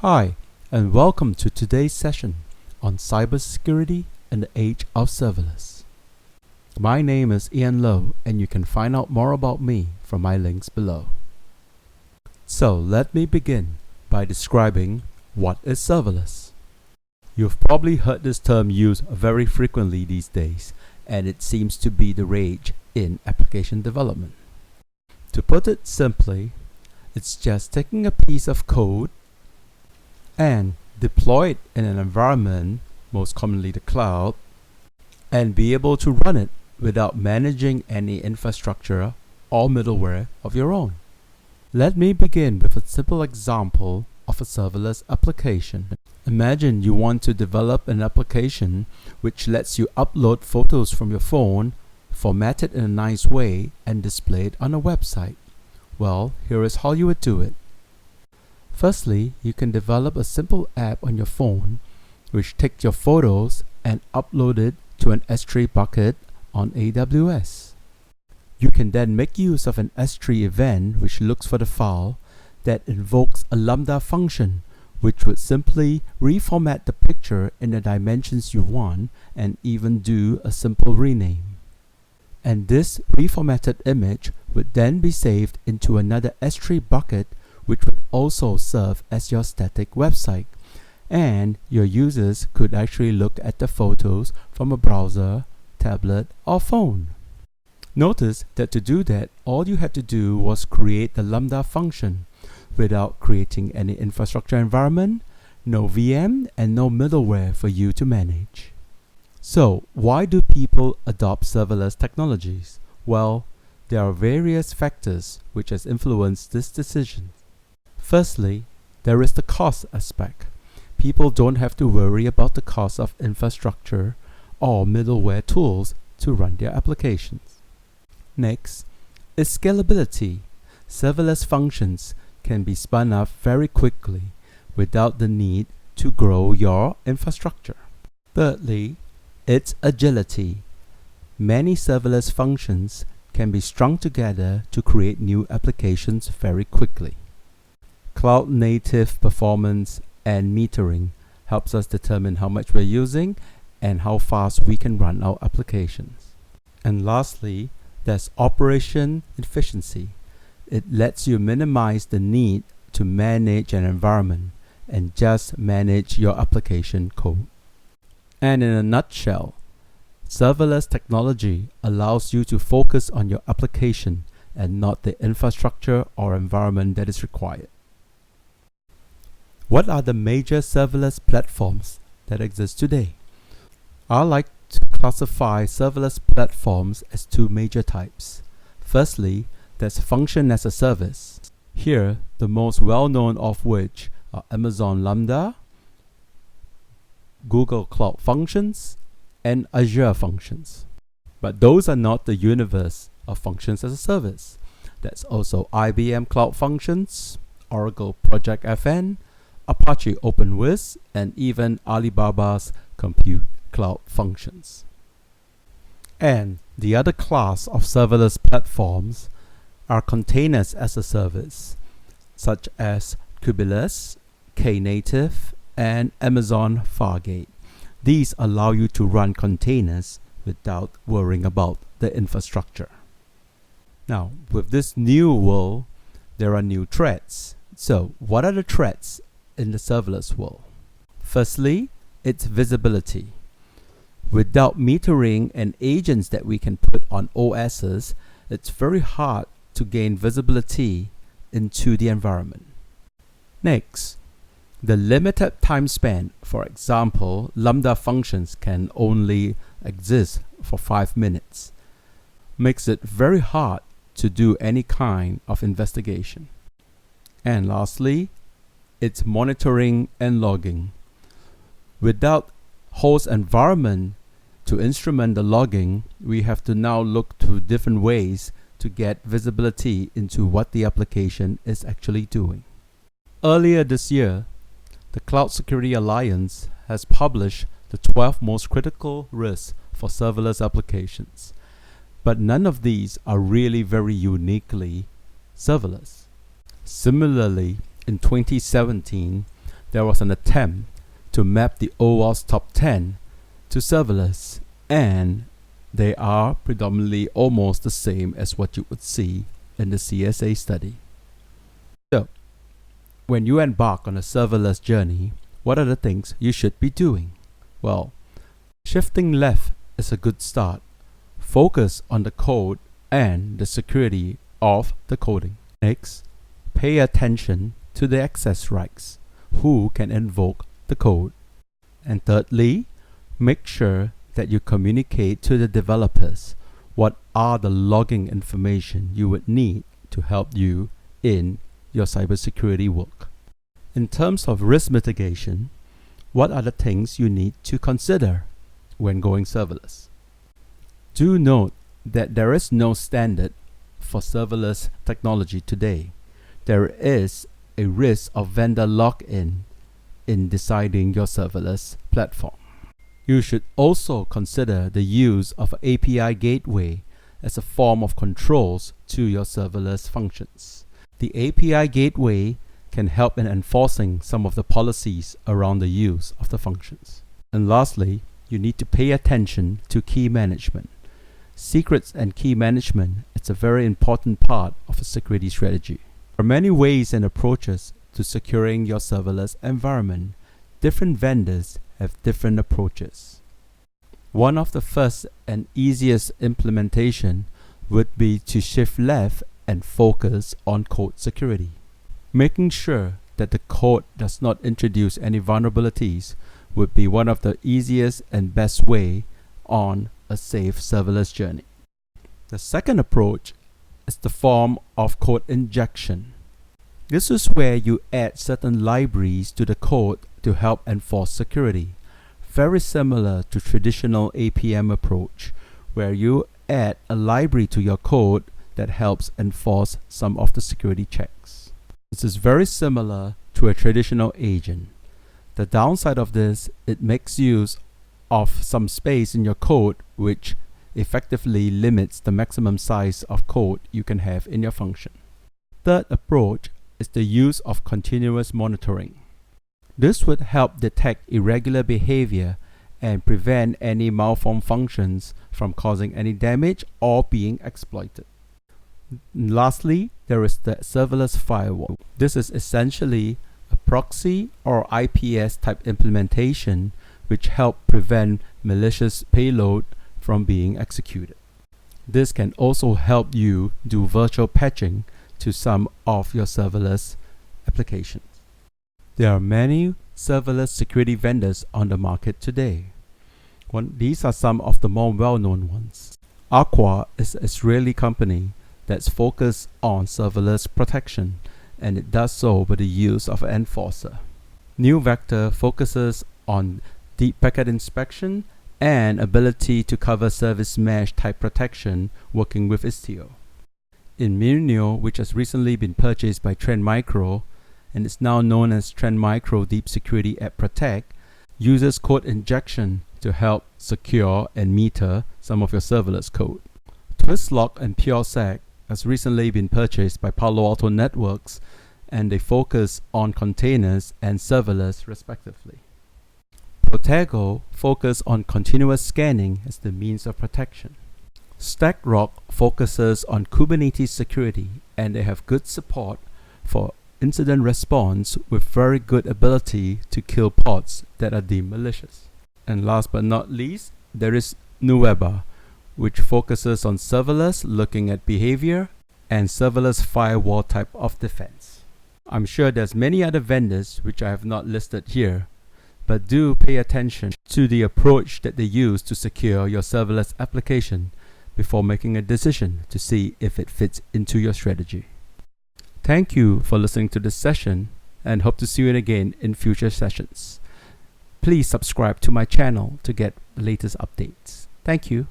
Hi, and welcome to today's session on cybersecurity in the age of serverless. My name is Ian Low, and you can find out more about me from my links below. So let me begin by describing what is serverless. You've probably heard this term used very frequently these days, and it seems to be the rage in application development. To put it simply, it's just taking a piece of code and deploy it in an environment, most commonly the cloud, and be able to run it without managing any infrastructure or middleware of your own. Let me begin with a simple example of a serverless application. Imagine you want to develop an application which lets you upload photos from your phone, format it in a nice way, and display it on a website. Well, here is how you would do it. Firstly, you can develop a simple app on your phone which takes your photos and upload it to an S3 bucket on AWS. You can then make use of an S3 event which looks for the file that invokes a Lambda function which would simply reformat the picture in the dimensions you want and even do a simple rename. And this reformatted image would then be saved into another S3 bucket which would also serve as your static website, and your users could actually look at the photos from a browser, tablet, or phone. Notice that to do that, all you had to do was create the Lambda function without creating any infrastructure environment, no VM, and no middleware for you to manage. So, why do people adopt serverless technologies? Well, there are various factors which has influenced this decision. Firstly, there is the cost aspect. People don't have to worry about the cost of infrastructure or middleware tools to run their applications. Next is scalability. Serverless functions can be spun up very quickly without the need to grow your infrastructure. Thirdly, it's agility. Many serverless functions can be strung together to create new applications very quickly. Cloud native performance and metering helps us determine how much we're using and how fast we can run our applications. And lastly, there's operation efficiency. It lets you minimize the need to manage an environment and just manage your application code. And in a nutshell, serverless technology allows you to focus on your application and not the infrastructure or environment that is required. What are the major serverless platforms that exist today? I like to classify serverless platforms as two major types. Firstly, there's function as a service. Here, the most well-known of which are Amazon Lambda, Google Cloud Functions, and Azure Functions. But those are not the universe of functions as a service. There's also IBM Cloud Functions, Oracle Project FN, Apache OpenWhisk, and even Alibaba's Compute Cloud Functions. And the other class of serverless platforms are containers as a service, such as Kubernetes, Knative, and Amazon Fargate. These allow you to run containers without worrying about the infrastructure. Now, with this new world, there are new threats. So, what are the threats in the serverless world? Firstly, it's visibility. Without metering and agents that we can put on OSs, it's very hard to gain visibility into the environment. Next, the limited time span. For example, Lambda functions can only exist for 5 minutes. Makes it very hard to do any kind of investigation. And lastly, it's monitoring and logging. Without host environment to instrument the logging, we have to now look to different ways to get visibility into what the application is actually doing. Earlier this year, the Cloud Security Alliance has published the 12 most critical risks for serverless applications. But none of these are really very uniquely serverless. Similarly, in 2017, there was an attempt to map the OWASP top 10 to serverless, and they are predominantly almost the same as what you would see in the CSA study. So, when you embark on a serverless journey, what are the things you should be doing? Well, shifting left is a good start. Focus on the code and the security of the coding. Next, pay attention to the access rights, who can invoke the code. And thirdly, make sure that you communicate to the developers what are the logging information you would need to help you in your cybersecurity work. In terms of risk mitigation, what are the things you need to consider when going serverless? Do note that there is no standard for serverless technology today. There is a risk of vendor lock-in in deciding your serverless platform. You should also consider the use of an API gateway as a form of controls to your serverless functions. The API gateway can help in enforcing some of the policies around the use of the functions. And lastly, you need to pay attention to key management. Secrets and key management is a very important part of a security strategy. There are many ways and approaches to securing your serverless environment. Different vendors have different approaches. One of the first and easiest implementation would be to shift left and focus on code security. Making sure that the code does not introduce any vulnerabilities would be one of the easiest and best way on a safe serverless journey. The second approach is the form of code injection. This is where you add certain libraries to the code to help enforce security. Very similar to traditional APM approach, where you add a library to your code that helps enforce some of the security checks. This is very similar to a traditional agent. The downside of this, it makes use of some space in your code, which effectively limits the maximum size of code you can have in your function. Third approach is the use of continuous monitoring. This would help detect irregular behavior and prevent any malformed functions from causing any damage or being exploited. Lastly, there is the serverless firewall. This is essentially a proxy or IPS type implementation which help prevent malicious payload from being executed. This can also help you do virtual patching to some of your serverless applications. There are many serverless security vendors on the market today. These are some of the more well-known ones. Aqua is an Israeli company that's focused on serverless protection, and it does so with the use of an enforcer. New Vector focuses on deep packet inspection and ability to cover service mesh type protection working with Istio. Immunio, which has recently been purchased by Trend Micro and is now known as Trend Micro Deep Security App Protect, uses code injection to help secure and meter some of your serverless code. Twistlock and PureSec has recently been purchased by Palo Alto Networks, and they focus on containers and serverless respectively. Protego focus on continuous scanning as the means of protection. StackRock focuses on Kubernetes security, and they have good support for incident response with very good ability to kill pods that are deemed malicious. And last but not least, there is Nuweba, which focuses on serverless, looking at behavior, and serverless firewall type of defense. I'm sure there's many other vendors which I have not listed here, but do pay attention to the approach that they use to secure your serverless application before making a decision to see if it fits into your strategy. Thank you for listening to this session, and hope to see you again in future sessions. Please subscribe to my channel to get the latest updates. Thank you.